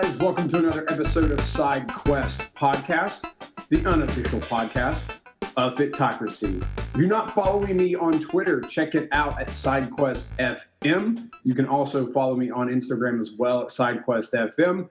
guys, welcome to another episode of Side Quest Podcast, the unofficial podcast of Fitocracy. If you're not following me on Twitter, check it out at SideQuestFM. You can also follow me on Instagram as well at SideQuestFM.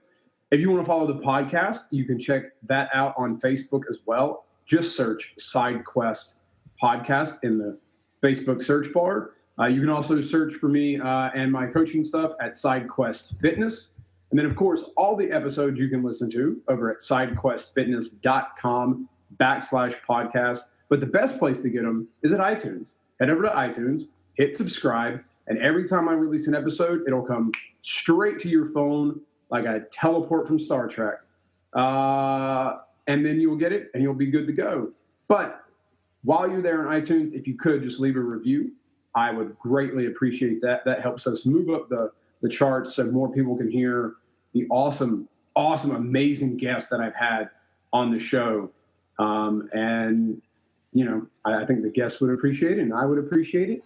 If you want to follow the podcast, you can check that out on Facebook as well. Just search SideQuest Podcast in the Facebook search bar. You can also search for me and my coaching stuff at SideQuest Fitness. And then, of course, all the episodes you can listen to over at sidequestfitness.com/podcast. But the best place to get them is at iTunes. Head over to iTunes, hit subscribe, and every time I release an episode, it'll come straight to your phone like a teleport from Star Trek. And then you'll get it, and you'll be good to go. But while you're there on iTunes, if you could, just leave a review. I would greatly appreciate that. That helps us move up the charts so more people can hear the awesome, amazing guests that I've had on the show. And, you know, I think the guests would appreciate it and I would appreciate it.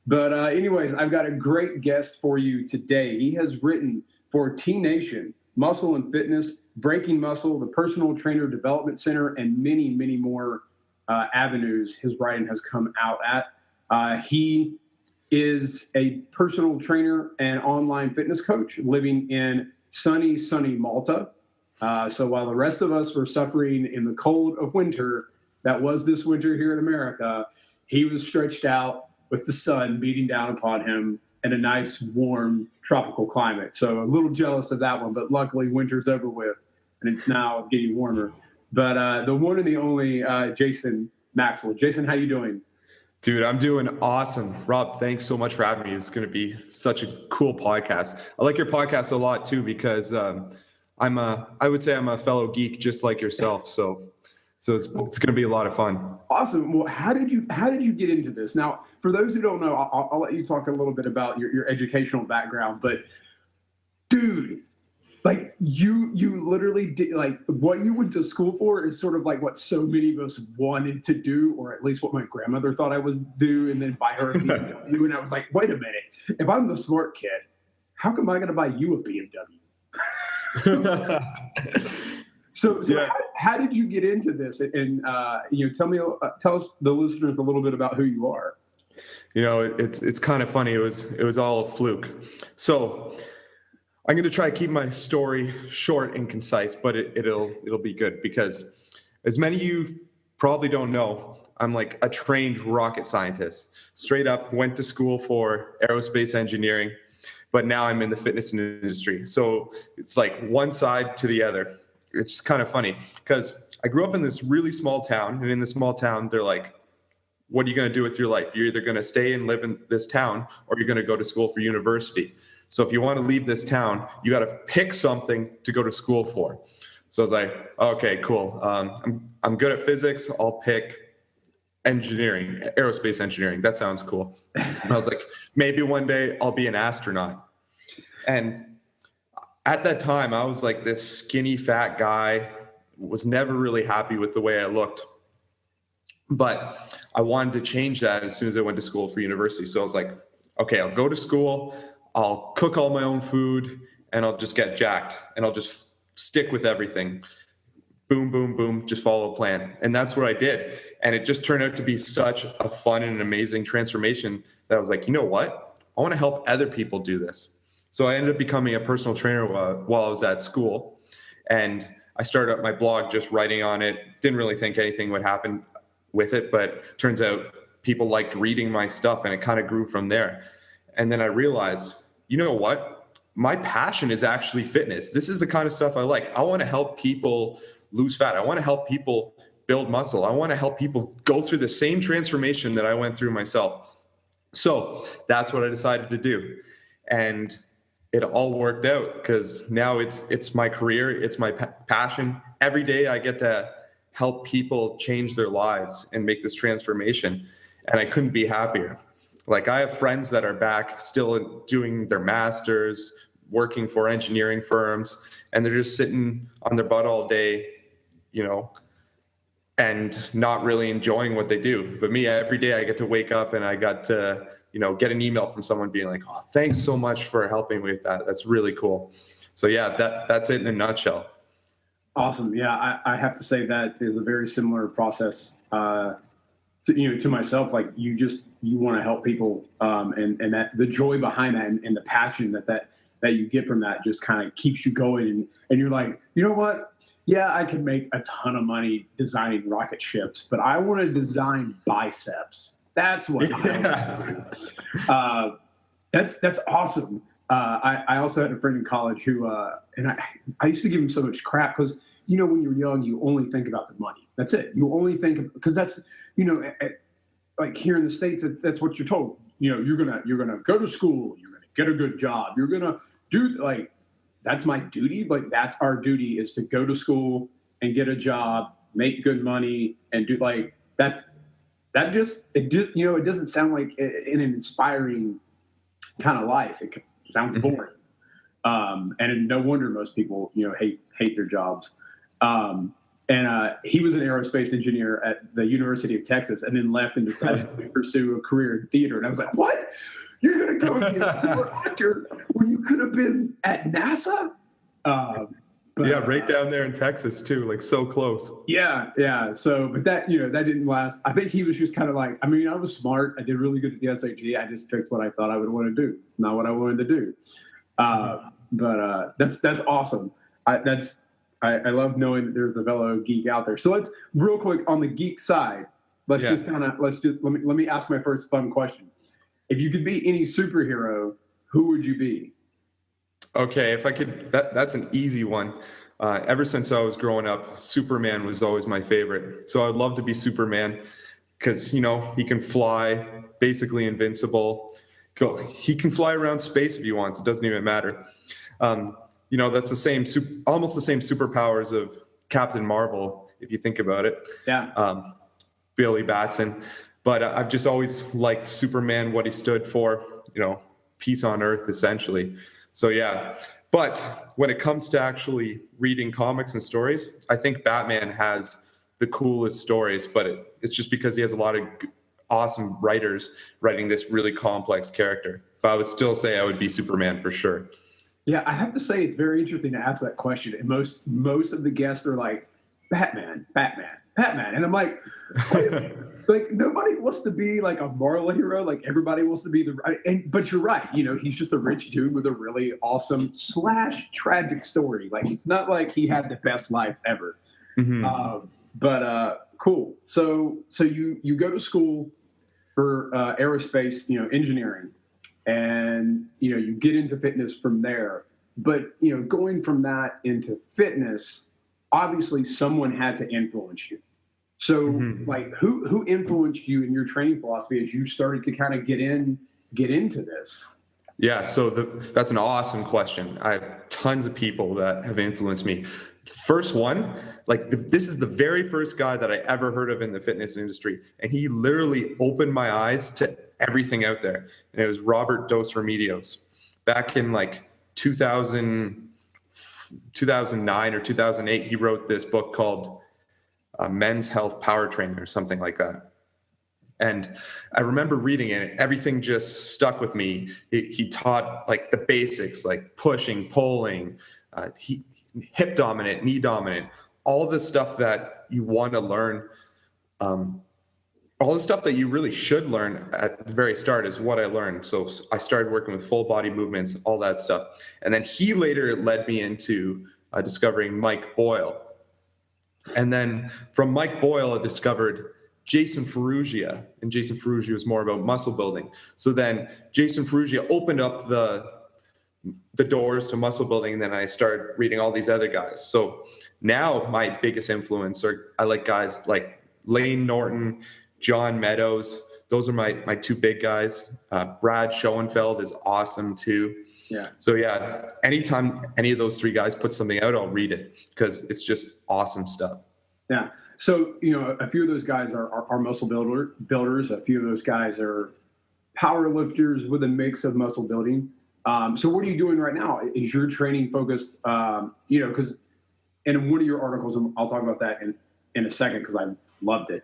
But anyways, I've got a great guest for you today. He has written for T Nation, Muscle and Fitness, Breaking Muscle, the Personal Trainer Development Center, and many, many more avenues his writing has come out at. He is a personal trainer and online fitness coach living in sunny Malta. So while the rest of us were suffering in the cold of winter, that was this winter here in America, he was stretched out with the sun beating down upon him in a nice, warm, tropical climate. So a little jealous of that one, but luckily winter's over with and it's now getting warmer. But the one and the only Jason Maxwell. Jason, how you doing? Dude, I'm doing awesome. Rob, thanks so much for having me. It's going to be such a cool podcast. I like your podcast a lot too, because I would say I'm a fellow geek just like yourself. So it's going to be a lot of fun. Awesome. Well, how did you get into this? Now, for those who don't know, I'll let you talk a little bit about your educational background, but dude, like you literally did, like what you went to school for is sort of like what so many of us wanted to do, or at least what my grandmother thought I would do, and then buy her a BMW. And I was like, wait a minute, if I'm the smart kid, how come I got to buy you a BMW? So yeah. How did you get into this? And tell us, the listeners, a little bit about who you are. You know, it's kind of funny. It was all a fluke. So I'm going to try to keep my story short and concise, but it'll be good, because as many of you probably don't know, I'm like a trained rocket scientist. Straight up went to school for aerospace engineering, but now I'm in the fitness industry. So it's like one side to the other. It's kind of funny because I grew up in this really small town, and in this small town, they're like, what are you going to do with your life? You're either going to stay and live in this town, or you're going to go to school for university. So if you want to leave this town, you got to pick something to go to school for. So I was like, okay, cool. I'm good at physics. I'll pick engineering, aerospace engineering. That sounds cool. And I was like, maybe one day I'll be an astronaut. And at that time, I was like this skinny, fat guy, was never really happy with the way I looked. But I wanted to change that as soon as I went to school for university. So I was like, okay, I'll go to school, I'll cook all my own food, and I'll just get jacked, and I'll just stick with everything. Boom, boom, boom, just follow a plan. And that's what I did. And it just turned out to be such a fun and an amazing transformation that I was like, you know what? I want to help other people do this. So I ended up becoming a personal trainer while I was at school. And I started up my blog just writing on it. Didn't really think anything would happen with it, but turns out people liked reading my stuff, and it kind of grew from there. And then I realized, you know what? My passion is actually fitness. This is the kind of stuff I like. I want to help people lose fat. I want to help people build muscle. I want to help people go through the same transformation that I went through myself. So that's what I decided to do. And it all worked out, because now it's my career. It's my passion. Every day I get to help people change their lives and make this transformation. And I couldn't be happier. Like, I have friends that are back still doing their masters, working for engineering firms, and they're just sitting on their butt all day, you know, and not really enjoying what they do. But me, every day I get to wake up and I got to, you know, get an email from someone being like, oh, thanks so much for helping me with that. That's really cool. So yeah, that's it in a nutshell. Awesome. Yeah, I have to say that is a very similar process to myself. Like you want to help people, and that the joy behind that and the passion that you get from that just kind of keeps you going. And you're like, you know what? Yeah, I could make a ton of money designing rocket ships, but I want to design biceps. That's what I want to do. That's awesome. I also had a friend in college who, and I used to give him so much crap because, when you're young, you only think about the money. That's it. You only think, because that's, like here in the States, that's what you're told. You're gonna go to school. You're gonna get a good job. You're gonna do that's my duty. Like that's our duty, is to go to school and get a job, make good money, and do it doesn't sound like an inspiring kind of life. It sounds boring. And no wonder most people, hate their jobs. He was an aerospace engineer at the University of Texas, and then left and decided to pursue a career in theater. And I was like, what? You're going to go and be a theater actor when you could have been at NASA? Right down there in Texas too, like so close. Yeah. So, but that, that didn't last. I think he was just kind of like, I was smart. I did really good at the SAT. I just picked what I thought I would want to do. It's not what I wanted to do. But that's awesome. I love knowing that there's a fellow geek out there. So let's real quick on the geek side. Let me ask my first fun question. If you could be any superhero, who would you be? Okay, if I could, that's an easy one. Ever since I was growing up, Superman was always my favorite. So I'd love to be Superman because, he can fly, basically invincible. He can fly around space if he wants. It doesn't even matter. That's almost the same superpowers of Captain Marvel, if you think about it. Yeah. Billy Batson. But I've just always liked Superman, what he stood for, peace on earth, essentially. So, yeah. But when it comes to actually reading comics and stories, I think Batman has the coolest stories, but it's just because he has a lot of awesome writers writing this really complex character. But I would still say I would be Superman for sure. Yeah, I have to say it's very interesting to ask that question. And most of the guests are like, Batman. And I'm like, wait a minute. Like nobody wants to be like a Marvel hero. Like everybody wants to be but you're right. He's just a rich dude with a really awesome / tragic story. Like it's not like he had the best life ever. Mm-hmm. But cool. So you go to school for aerospace, engineering, and you get into fitness from there. But going from that into fitness, obviously someone had to influence you. So like who influenced you in your training philosophy as you started to kind of get into this? Yeah, so that's an awesome question. I have tons of people that have influenced me. First one, this is the very first guy that I ever heard of in the fitness industry, and he literally opened my eyes to everything out there. And it was Robert Dos Remedios. Back in 2009 or 2008, he wrote this book called Men's Health Power Training or something like that. And I remember reading it, everything just stuck with me. He taught the basics, like pushing, pulling, hip dominant, knee dominant, all the stuff that you want to learn. All the stuff that you really should learn at the very start is what I learned. So I started working with full body movements, all that stuff. And then he later led me into discovering Mike Boyle. And then from Mike Boyle, I discovered Jason Ferrugia, and Jason Ferrugia was more about muscle building. So then Jason Ferrugia opened up the doors to muscle building, and then I started reading all these other guys. So now my biggest influence I like guys like Lane Norton, John Meadows. Those are my two big guys. Brad Schoenfeld is awesome too. Yeah. So yeah, anytime any of those three guys put something out, I'll read it because it's just awesome stuff. Yeah. So, a few of those guys are muscle builders. A few of those guys are power lifters with a mix of muscle building. So what are you doing right now? Is your training focused, because in one of your articles, and I'll talk about that in a second because I loved it.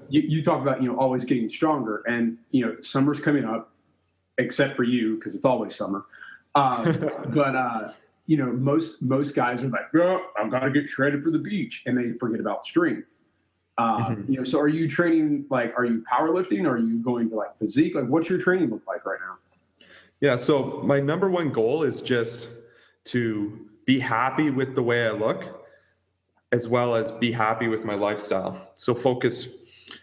You talk about, always getting stronger, and, summer's coming up, except for you because it's always summer. But most guys are like, oh, I've got to get shredded for the beach, and they forget about strength. So are you training, like, are you powerlifting? Are you going to like physique? Like, what's your training look like right now? Yeah. So my number one goal is just to be happy with the way I look, as well as be happy with my lifestyle. So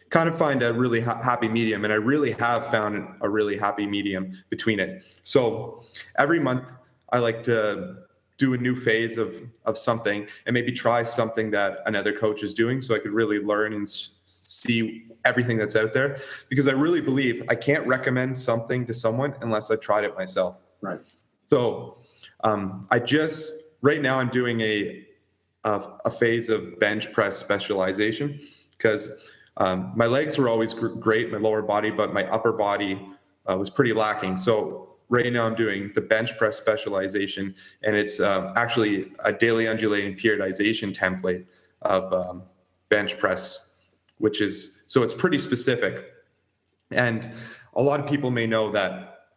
kind of find a really happy medium. And I really have found a really happy medium between it. So every month I like to do a new phase of something and maybe try something that another coach is doing, so I could really learn and see everything that's out there, because I really believe I can't recommend something to someone unless I've tried it myself. Right. So right now I'm doing a phase of bench press specialization, because my legs were always great, my lower body, but my upper body was pretty lacking. So right now I'm doing the bench press specialization, and it's actually a daily undulating periodization template of bench press, so it's pretty specific. And a lot of people may know that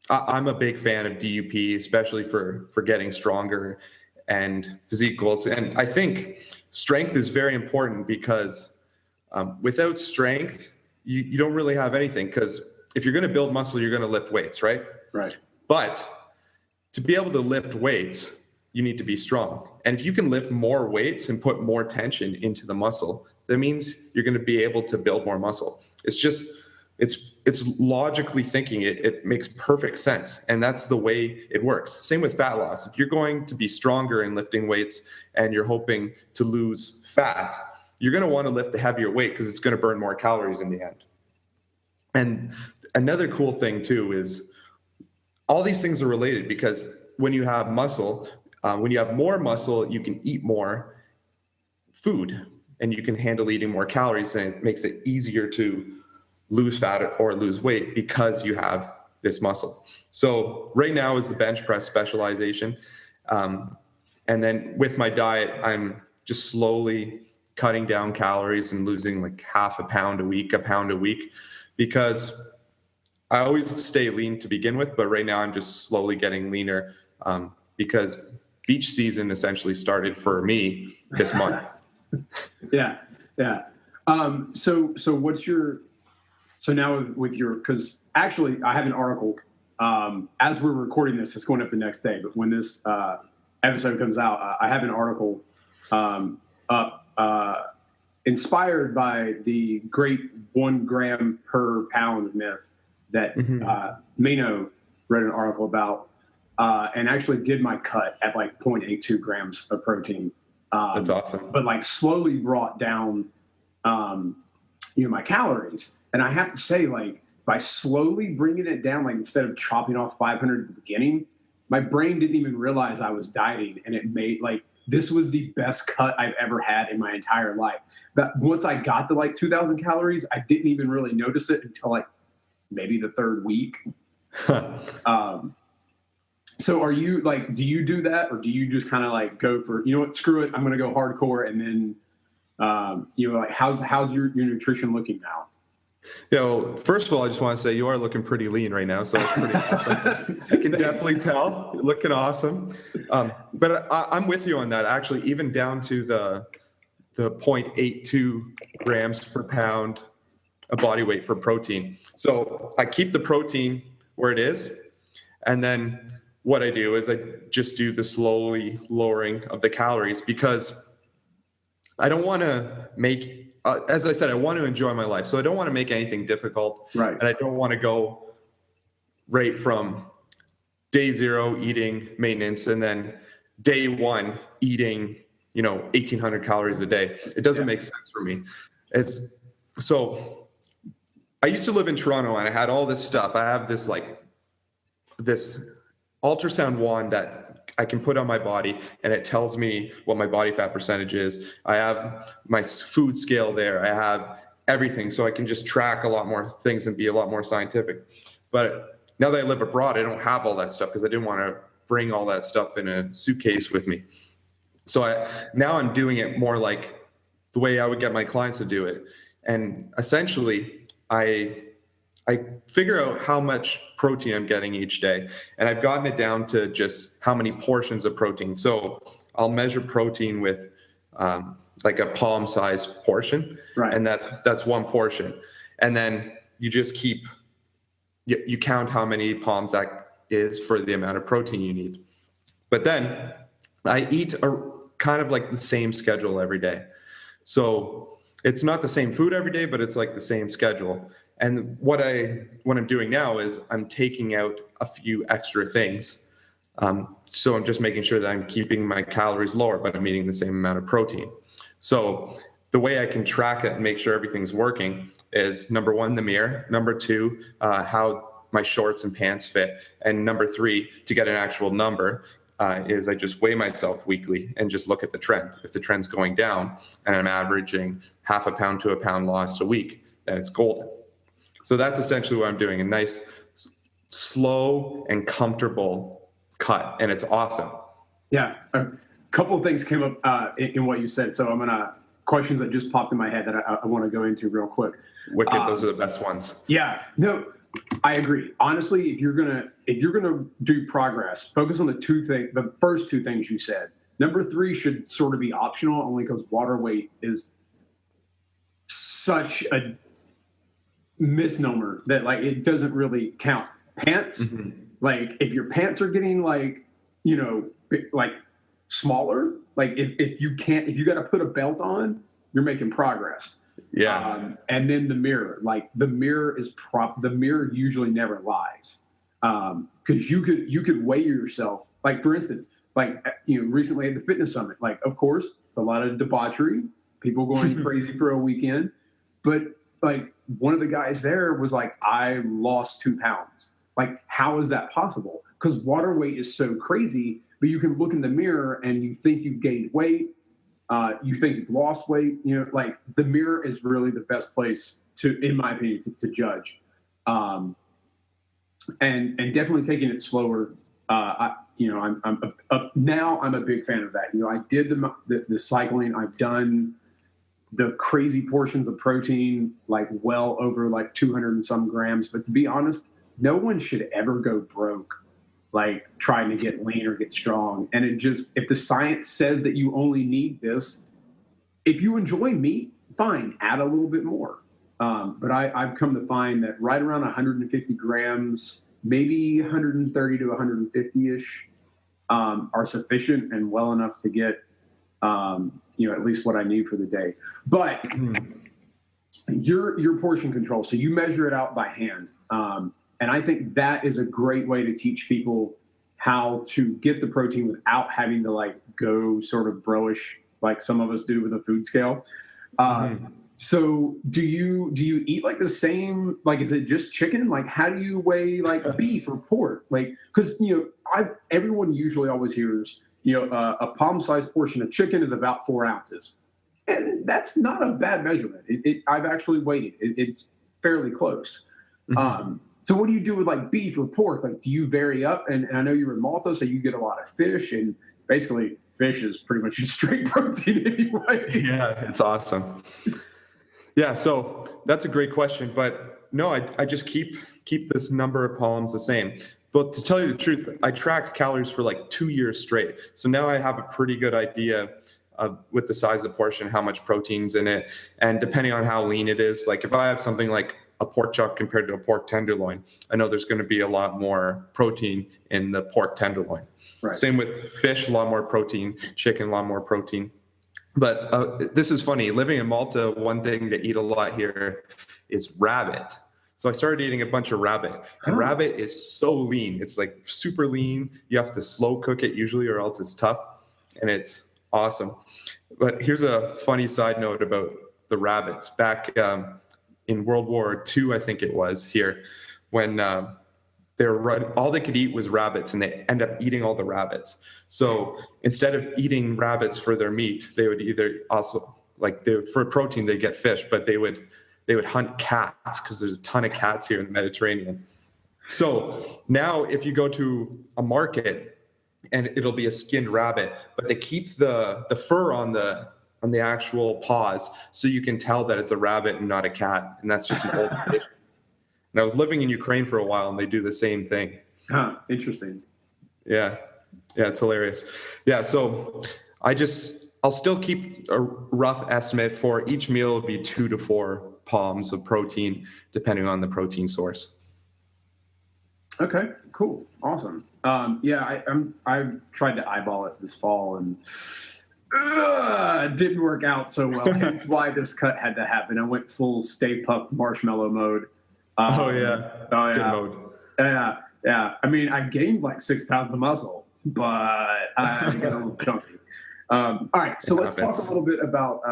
I'm a big fan of DUP, especially for getting stronger and physique goals. And I think strength is very important, because without strength, you don't really have anything. Because if you're going to build muscle, you're going to lift weights, right? Right. But to be able to lift weights, you need to be strong. And if you can lift more weights and put more tension into the muscle, that means you're going to be able to build more muscle. It's logically thinking, it makes perfect sense. And that's the way it works. Same with fat loss. If you're going to be stronger in lifting weights and you're hoping to lose fat, you're going to want to lift the heavier weight, because it's going to burn more calories in the end. And another cool thing too is all these things are related, because when you have muscle, when you have more muscle, you can eat more food and you can handle eating more calories, and it makes it easier to lose fat or lose weight because you have this muscle. So right now is the bench press specialization. And then with my diet, I'm just slowly cutting down calories and losing like half a pound a week, because I always stay lean to begin with, but right now I'm just slowly getting leaner, because beach season essentially started for me this month. Yeah. So now with your, because actually I have an article, as we're recording this, it's going up the next day, but when this episode comes out, I have an article up inspired by the great 1 gram per pound myth that Mano read an article about, and actually did my cut at like 0.82 grams of protein. That's awesome. But like slowly brought down, my calories. And I have to say, like, by slowly bringing it down, like instead of chopping off 500 at the beginning, my brain didn't even realize I was dieting, and it made like, this was the best cut I've ever had in my entire life. But once I got to like 2,000 calories, I didn't even really notice it until like maybe the third week. So are you like, do you do that, or do you just kind of like go for, you know what, screw it, I'm going to go hardcore, and then, like how's your nutrition looking now? Yeah, well, first of all, I just want to say you are looking pretty lean right now, so it's pretty awesome. I can definitely tell. You're looking awesome. But I'm with you on that, actually, even down to the 0.82 grams per pound of body weight for protein. So I keep the protein where it is, and then what I do is I just do the slowly lowering of the calories, because I don't want to make, as I said, I want to enjoy my life. So I don't want to make anything difficult. Right. And I don't want to go right from day 0 eating maintenance and then day 1 eating, 1,800 calories a day. It doesn't make sense for me. So I used to live in Toronto, and I had all this stuff. I have this ultrasound wand that I can put on my body, and it tells me what my body fat percentage is. I have my food scale there. I have everything, so I can just track a lot more things and be a lot more scientific. But now that I live abroad, I don't have all that stuff, because I didn't want to bring all that stuff in a suitcase with me. So now I'm doing it more like the way I would get my clients to do it. And essentially, I I figure out how much protein I'm getting each day. And I've gotten it down to just how many portions of protein. So I'll measure protein with like a palm sized portion. Right. And that's one portion. And then you just you count how many palms that is for the amount of protein you need. But then I eat kind of like the same schedule every day. So it's not the same food every day, but it's like the same schedule. And what I'm doing now is I'm taking out a few extra things. So I'm just making sure that I'm keeping my calories lower, but I'm eating the same amount of protein. So the way I can track it and make sure everything's working is number one, the mirror. Number two, how my shorts and pants fit. And number three, to get an actual number, is I just weigh myself weekly and just look at the trend. If the trend's going down and I'm averaging 0.5 pound to a pound lost a week, then it's golden. So that's essentially what I'm doing, a nice, slow and comfortable cut, and it's awesome. Yeah, a couple of things came up in what you said. So I'm gonna questions that just popped in my head that I want to go into real quick. Wicked, those are the best ones. Yeah, no, I agree. Honestly, if you're gonna do progress, focus on the first two things you said. Number three should sort of be optional, only because water weight is such a misnomer that like it doesn't really count. Pants, like if your pants are getting like smaller, like if you got to put a belt on, you're making progress. Yeah. And then the mirror, like the mirror usually never lies. Because you could weigh yourself. Like for instance, recently at the fitness summit, like of course it's a lot of debauchery, people going crazy for a weekend, but like one of the guys there was like, I lost 2 pounds. Like, how is that possible? Because water weight is so crazy, but you can look in the mirror and you think you've gained weight. You think you've lost weight. Like the mirror is really the best place in my opinion, to judge. And definitely taking it slower. I'm a big fan of that. I did the cycling. I've done the crazy portions of protein, like well over like 200 and some grams. But to be honest, no one should ever go broke, like trying to get lean or get strong. And if the science says that you only need this, if you enjoy meat, fine, add a little bit more. But I've come to find that right around 150 grams, maybe 130 to 150-ish, are sufficient and well enough to get, at least what I need for the day. But your portion control, so you measure it out by hand. And I think that is a great way to teach people how to get the protein without having to like go sort of bro-ish like some of us do with a food scale. So do you eat like the same, like, is it just chicken? Like, how do you weigh like beef or pork? Like, cause everyone usually always hears, a palm-sized portion of chicken is about 4 ounces. And that's not a bad measurement. I've actually weighed it. It's fairly close. So what do you do with like beef or pork? Like, do you vary up? And I know you're in Malta, so you get a lot of fish, and basically fish is pretty much just straight protein anyway. Yeah, it's awesome. Yeah, so that's a great question. But no, I just keep this number of palms the same. But to tell you the truth, I tracked calories for like 2 years straight. So now I have a pretty good idea of, with the size of the portion, how much protein's in it. And depending on how lean it is, like if I have something like a pork chop compared to a pork tenderloin, I know there's going to be a lot more protein in the pork tenderloin. Right. Same with fish, a lot more protein, chicken, a lot more protein. But this is funny. Living in Malta, one thing to eat a lot here is rabbit. So I started eating a bunch of rabbit, and rabbit is so lean. It's like super lean. You have to slow cook it usually, or else it's tough, and it's awesome. But here's a funny side note about the rabbits. Back in World War II, I think it was here, when they were running, all they could eat was rabbits, and they end up eating all the rabbits. So instead of eating rabbits for their meat, they would either also, for protein, they get fish, but they would hunt cats, because there's a ton of cats here in the Mediterranean. So now if you go to a market, and it'll be a skinned rabbit, but they keep the fur on the actual paws, so you can tell that it's a rabbit and not a cat, and that's just an old tradition. And I was living in Ukraine for a while, and they do the same thing. Huh, interesting. Yeah, it's hilarious. Yeah, so I'll still keep a rough estimate for each meal would be 2 to 4 palms of protein, depending on the protein source. Okay, cool, awesome. Yeah, I've tried to eyeball it this fall, and it didn't work out so well. That's why this cut had to happen. I went full Stay Puft Marshmallow mode. Oh yeah, good mode. Yeah. I mean, I gained like 6 pounds of muscle, but I got a little chunky. All right, so let's talk a little bit about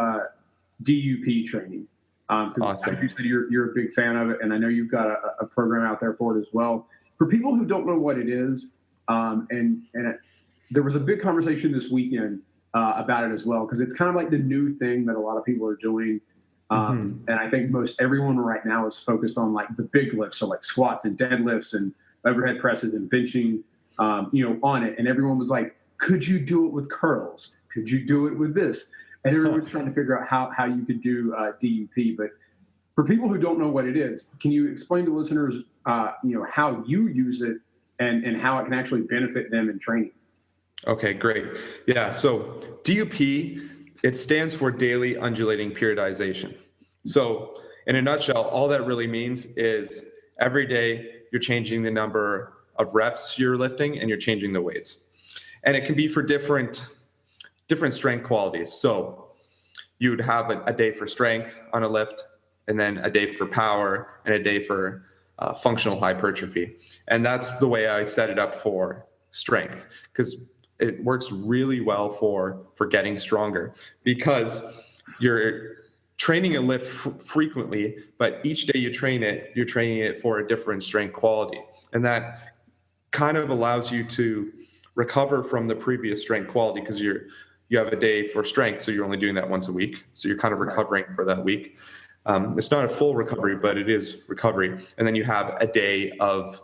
DUP training. Awesome. Like you said, you're a big fan of it, and I know you've got a program out there for it as well. For people who don't know what it is, there was a big conversation this weekend about it as well, because it's kind of like the new thing that a lot of people are doing. And I think most everyone right now is focused on like the big lifts, so like squats and deadlifts and overhead presses and benching, on it. And everyone was like, could you do it with curls? Could you do it with this? And everyone's trying to figure out how you could do DUP. But for people who don't know what it is, can you explain to listeners, how you use it and how it can actually benefit them in training? Okay, great. Yeah, so DUP, it stands for Daily Undulating Periodization. So in a nutshell, all that really means is every day you're changing the number of reps you're lifting and you're changing the weights. And it can be for different strength qualities. So you would have a day for strength on a lift, and then a day for power, and a day for functional hypertrophy. And that's the way I set it up for strength, because it works really well for getting stronger, because you're training a lift frequently, but each day you train it, you're training it for a different strength quality. And that kind of allows you to recover from the previous strength quality, because you have a day for strength, so you're only doing that once a week. So you're kind of recovering for that week. It's not a full recovery, but it is recovery. And then you have a day of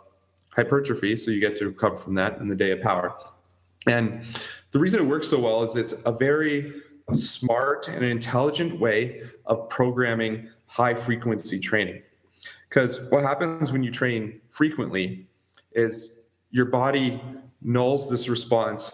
hypertrophy, so you get to recover from that, and the day of power. And the reason it works so well is it's a very smart and intelligent way of programming high frequency training. Because what happens when you train frequently is your body nulls this response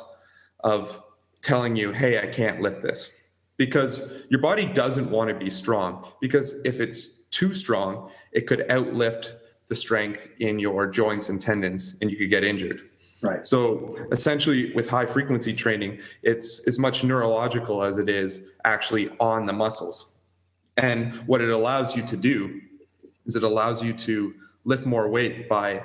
of telling you, hey, I can't lift this. Because your body doesn't want to be strong. Because if it's too strong, it could outlift the strength in your joints and tendons, and you could get injured. Right. So essentially with high frequency training, it's as much neurological as it is actually on the muscles. And what it allows you to do is it allows you to lift more weight by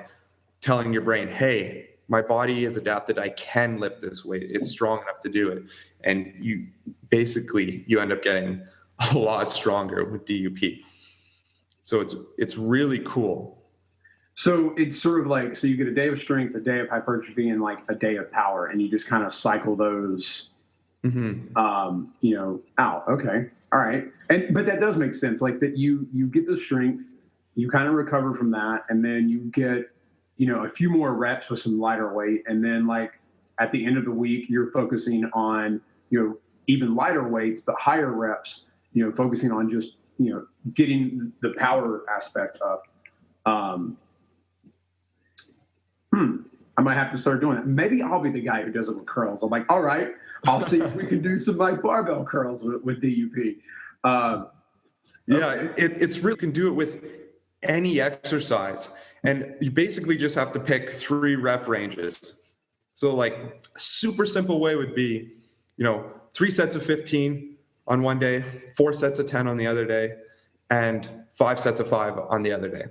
telling your brain, hey, my body is adapted. I can lift this weight. It's strong enough to do it. And you end up getting a lot stronger with DUP. So it's really cool. So it's sort of like, so you get a day of strength, a day of hypertrophy, and like a day of power, and you just kind of cycle those, out. Okay. All right. But that does make sense. Like that you get the strength, you kind of recover from that, and then you get, a few more reps with some lighter weight. And then like at the end of the week, you're focusing on, even lighter weights, but higher reps, focusing on just, getting the power aspect up. I might have to start doing that. Maybe I'll be the guy who does it with curls. I'm like, all right, I'll see if we can do some like barbell curls with DUP. It's really, you can do it with any exercise. And you basically just have to pick 3 rep ranges. So like a super simple way would be, 3 sets of 15 on one day, 4 sets of 10 on the other day, and 5 sets of 5 on the other day.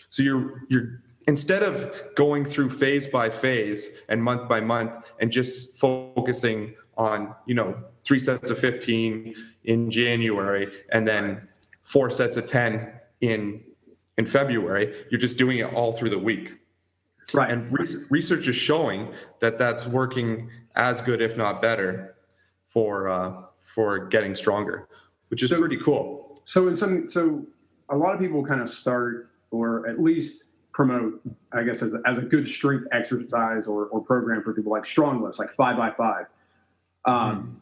So you're instead of going through phase by phase and month by month and just focusing on, 3 sets of 15 in January and then 4 sets of 10 in February, you're just doing it all through the week. Right. And research is showing that that's working as good, if not better, for getting stronger, which is pretty cool. So a lot of people kind of start, or at least promote, I guess, as a good strength exercise or program for people, like strong lifts, like 5x5.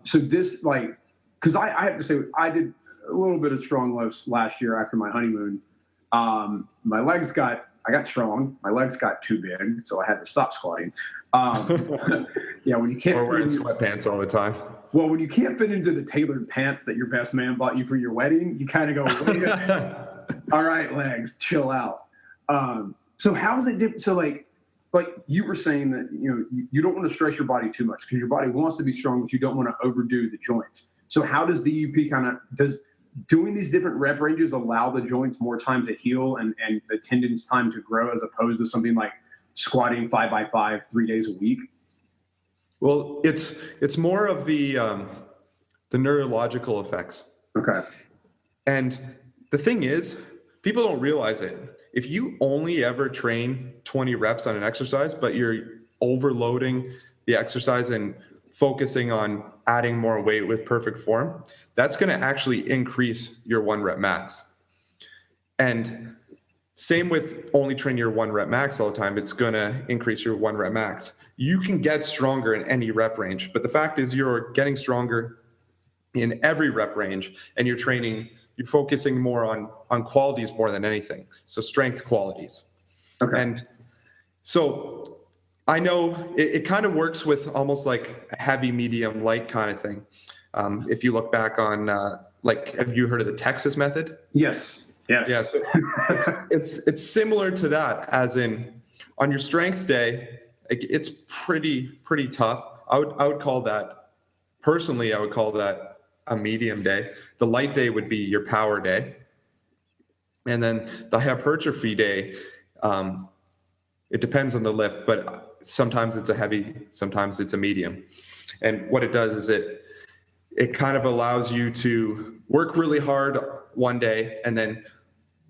So this, like, because I have to say, I did a little bit of strong lifts last year after my honeymoon. My legs got, I got strong. My legs got too big, so I had to stop squatting. Yeah, when you can't. Or wearing sweatpants all the time. Well, when you can't fit into the tailored pants that your best man bought you for your wedding, you kind of go, wait a minute. All right, legs, chill out. So how is it different? So like you were saying that, you don't want to stress your body too much because your body wants to be strong, but you don't want to overdo the joints. So how does DUP does doing these different rep ranges allow the joints more time to heal and the tendons time to grow, as opposed to something like squatting 5x5 3 days a week? Well, it's more of the neurological effects. Okay. And the thing is, people don't realize it. If you only ever train 20 reps on an exercise, but you're overloading the exercise and focusing on adding more weight with perfect form, that's going to actually increase your 1 rep max. And same with only training your 1 rep max all the time, it's going to increase your 1 rep max. You can get stronger in any rep range, but the fact is you're getting stronger in every rep range, and you're focusing more on qualities more than anything. So strength qualities. Okay. And so I know it kind of works with almost like a heavy, medium, light kind of thing. If you look back on, have you heard of the Texas method? Yes. Yeah. So it's similar to that, as in on your strength day, it's pretty tough. I would call that, personally, I would call that a medium day. The light day would be your power day. And then the hypertrophy day, it depends on the lift, but sometimes it's a heavy, sometimes it's a medium. And what it does is it kind of allows you to work really hard one day and then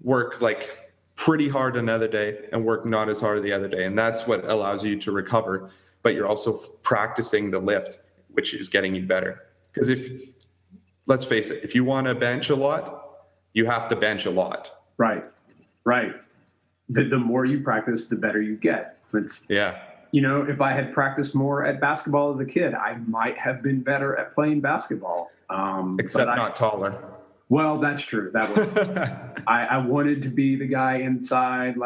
work like pretty hard another day and work not as hard the other day. And that's what allows you to recover, but you're also practicing the lift, which is getting you better. Because let's face it, if you want to bench a lot, you have to bench a lot. Right. The more you practice, the better you get. Yeah. If I had practiced more at basketball as a kid, I might have been better at playing basketball. Except not taller. Well, that's true. That was, I wanted to be the guy inside,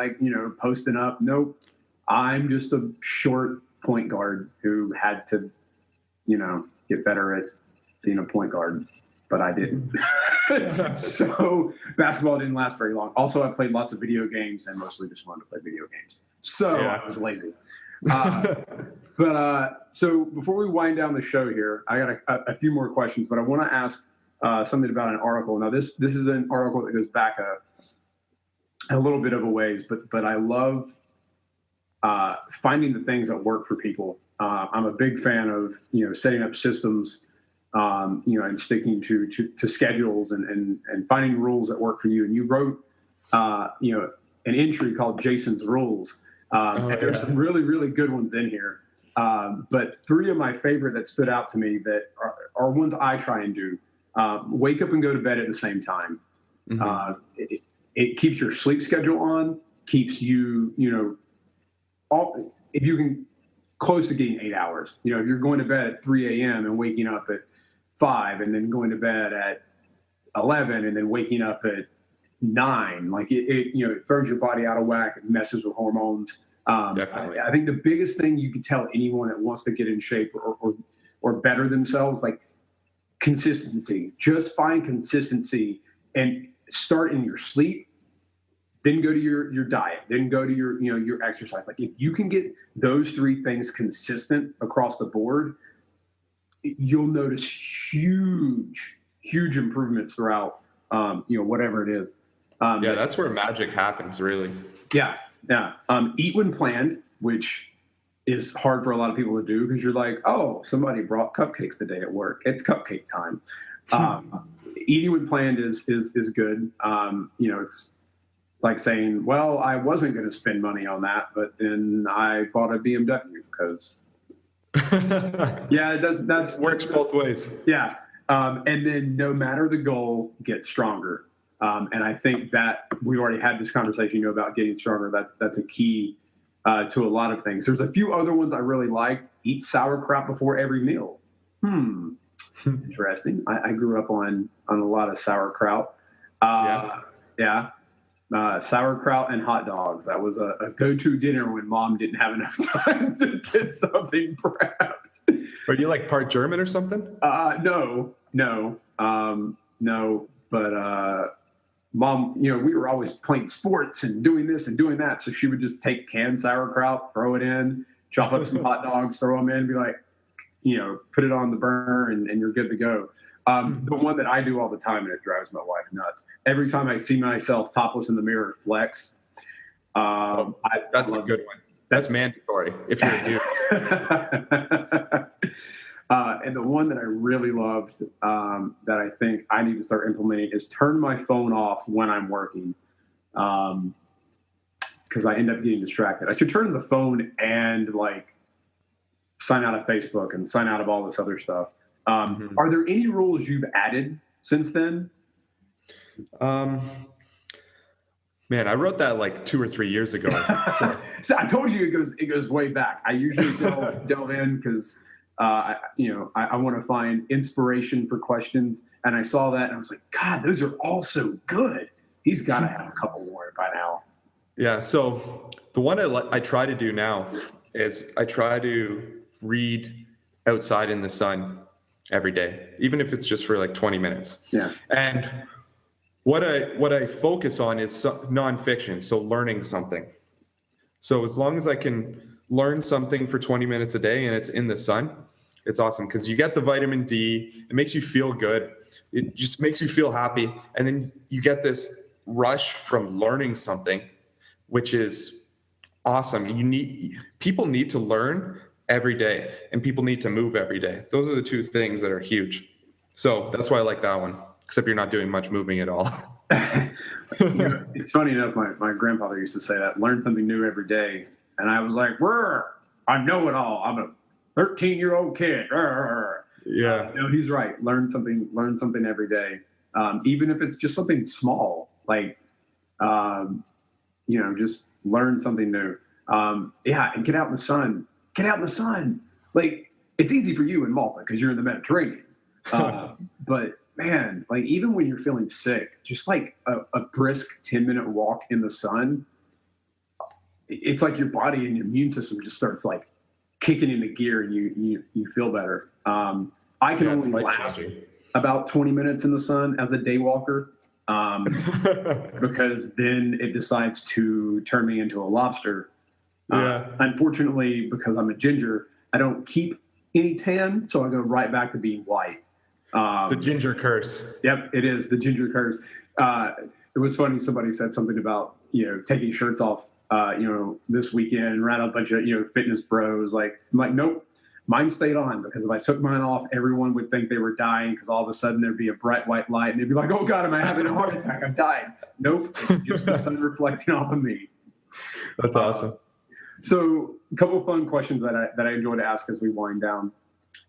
posting up. Nope. I'm just a short point guard who had to, get better at being a point guard, but I didn't. So basketball didn't last very long. Also, I played lots of video games and mostly just wanted to play video games. So yeah. I was lazy. So before we wind down the show here, I got a few more questions, but I want to ask something about an article. Now, this is an article that goes back a little bit of a ways, but I love finding the things that work for people. I'm a big fan of setting up systems, and sticking to schedules and finding rules that work for you. And you wrote an entry called Jason's Rules. And there's some really, really good ones in here. But 3 of my favorite that stood out to me that are ones I try and do. Wake up and go to bed at the same time. Mm-hmm. It keeps your sleep schedule on, keeps you, if you can, close to getting 8 hours. If you're going to bed at 3 a.m. and waking up at 5 and then going to bed at 11 and then waking up at 9, it throws your body out of whack. It messes with hormones. Definitely. I think the biggest thing you can tell anyone that wants to get in shape or better themselves, consistency. Just find consistency and start in your sleep, then go to your diet, then go to your exercise. If you can get those 3 things consistent across the board, you'll notice huge improvements throughout whatever it is. That's where magic happens, really. Yeah. Eat when planned, which is hard for a lot of people to do because you're like, oh, somebody brought cupcakes today at work. It's cupcake time. Eating when planned is good. It's like saying, well, I wasn't going to spend money on that, but then I bought a BMW because that works both ways. Yeah. And then no matter the goal, get stronger. And I think that we already had this conversation, about getting stronger. That's a key to a lot of things. There's a few other ones I really liked. Eat sauerkraut before every meal. Interesting. I grew up on a lot of sauerkraut. Yeah. Sauerkraut and hot dogs. That was a go-to dinner when mom didn't have enough time to get something prepped. Are you like part German or something? No. But mom, we were always playing sports and doing this and doing that. So she would just take canned sauerkraut, throw it in, chop up some hot dogs, throw them in, be like, put it on the burner and you're good to go. The one that I do all the time, and it drives my wife nuts. Every time I see myself topless in the mirror flex. That's a good one. That's mandatory if you're a dude. And the one that I really loved that I think I need to start implementing is turn my phone off when I'm working, because I end up getting distracted. I should turn the phone and sign out of Facebook and sign out of all this other stuff. Are there any rules you've added since then? Man, I wrote that 2 or 3 years ago. Sure. So I told you it goes way back. I usually delve in because I want to find inspiration for questions, and I saw that and I was like, God, those are all so good. He's got to have a couple more by now. Yeah. So the one I try to do now is I try to read outside in the sun every day, even if it's just for 20 minutes. Yeah. And what I focus on is nonfiction, so learning something. So as long as I can learn something for 20 minutes a day and it's in the sun, it's awesome because you get the vitamin D. It makes you feel good. It just makes you feel happy. And then you get this rush from learning something, which is awesome. People need to learn every day, and people need to move every day. Those are the two things that are huge. So that's why I like that one, except you're not doing much moving at all. It's funny enough, my grandfather used to say that, learn something new every day. And I was like, I know it all. I'm a 13-year-old kid. Yeah. He's right. Learn something every day. Even if it's just something small, just learn something new. And get out in the sun. Get out in the sun. It's easy for you in Malta because you're in the Mediterranean. But man, even when you're feeling sick, just a brisk 10-minute walk in the sun, it's like your body and your immune system just starts kicking into gear, and you feel better. I can only last about 20 minutes in the sun as a day walker, because then it decides to turn me into a lobster. Unfortunately, because I'm a ginger, I don't keep any tan, so I go right back to being white. The ginger curse. Yep, it is the ginger curse. It was funny. Somebody said something about taking shirts off this weekend, and ran a bunch of fitness bros. I'm like, nope, mine stayed on, because if I took mine off, everyone would think they were dying, because all of a sudden there'd be a bright white light and they'd be like, oh God, am I having a heart attack? I'm dying. Nope, it's just the sun reflecting off of me. That's awesome. So a couple of fun questions that I enjoy to ask as we wind down.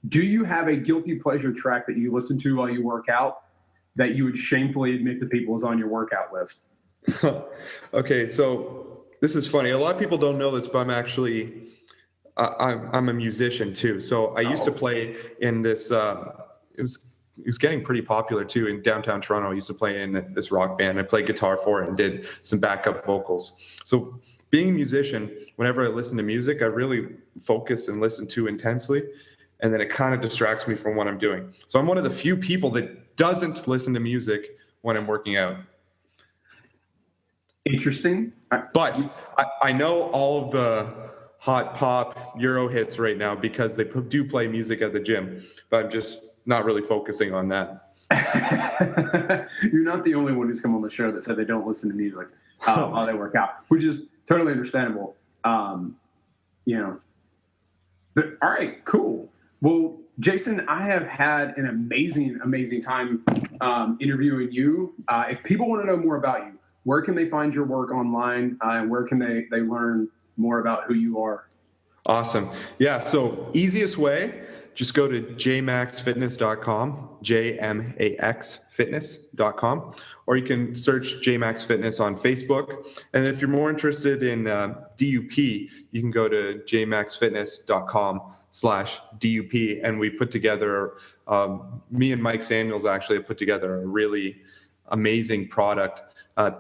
Do you have a guilty pleasure track that you listen to while you work out that you would shamefully admit to people is on your workout list? Okay, so this is funny. A lot of people don't know this, but I'm a musician too. So I used to play in this. It was getting pretty popular too in downtown Toronto. I used to play in this rock band. I played guitar for it and did some backup vocals. So being a musician, whenever I listen to music, I really focus and listen to intensely, and then it kind of distracts me from what I'm doing. So I'm one of the few people that doesn't listen to music when I'm working out. Interesting. But I know all of the hot pop Euro hits right now because they do play music at the gym, but I'm just not really focusing on that. You're not the only one who's come on the show that said they don't listen to music while they work out, which is totally understandable. But all right, cool. Well, Jason, I have had an amazing time interviewing you. If people want to know more about you, where can they find your work online, and where can they learn more about who you are? Awesome. Yeah. So easiest way, just go to jmaxfitness.com, jmaxfitness.com, or you can search JMax Fitness on Facebook. And if you're more interested in DUP, you can go to jmaxfitness.com/DUP. And we put together, me and Mike Samuels actually have put together a really amazing product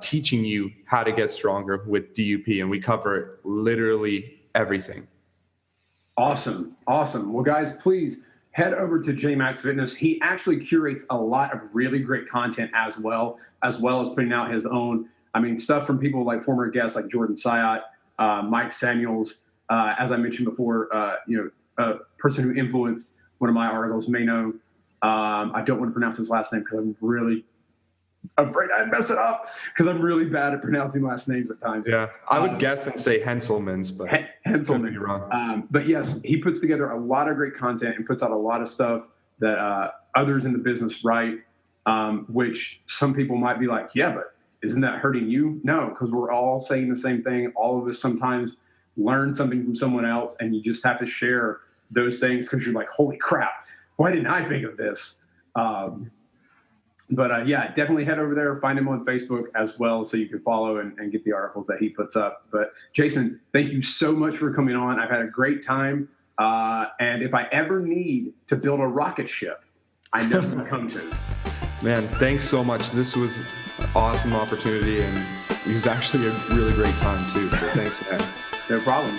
teaching you how to get stronger with DUP, and we cover literally everything. Awesome. Well, guys, please head over to JMax Fitness. He actually curates a lot of really great content as well as putting out his own. I mean, stuff from people like former guests like Jordan Syatt, Mike Samuels, as I mentioned before, a person who influenced one of my articles, Mano. I don't want to pronounce his last name because I'm really afraid I'd mess it up because I'm really bad at pronouncing last names at times. Yeah, I would guess and say Henselman's, but Henselman. You're wrong. But yes, he puts together a lot of great content and puts out a lot of stuff that others in the business write, which some people might be like, yeah, but isn't that hurting you? No, because we're all saying the same thing. All of us sometimes learn something from someone else, and you just have to share those things because you're like, holy crap, why didn't I think of this? But definitely head over there, find him on Facebook as well so you can follow and get the articles that he puts up. But Jason, thank you so much for coming on. I've had a great time. And if I ever need to build a rocket ship, I know who to come to. Man, thanks so much. This was an awesome opportunity, and it was actually a really great time too. So thanks, man. No problem.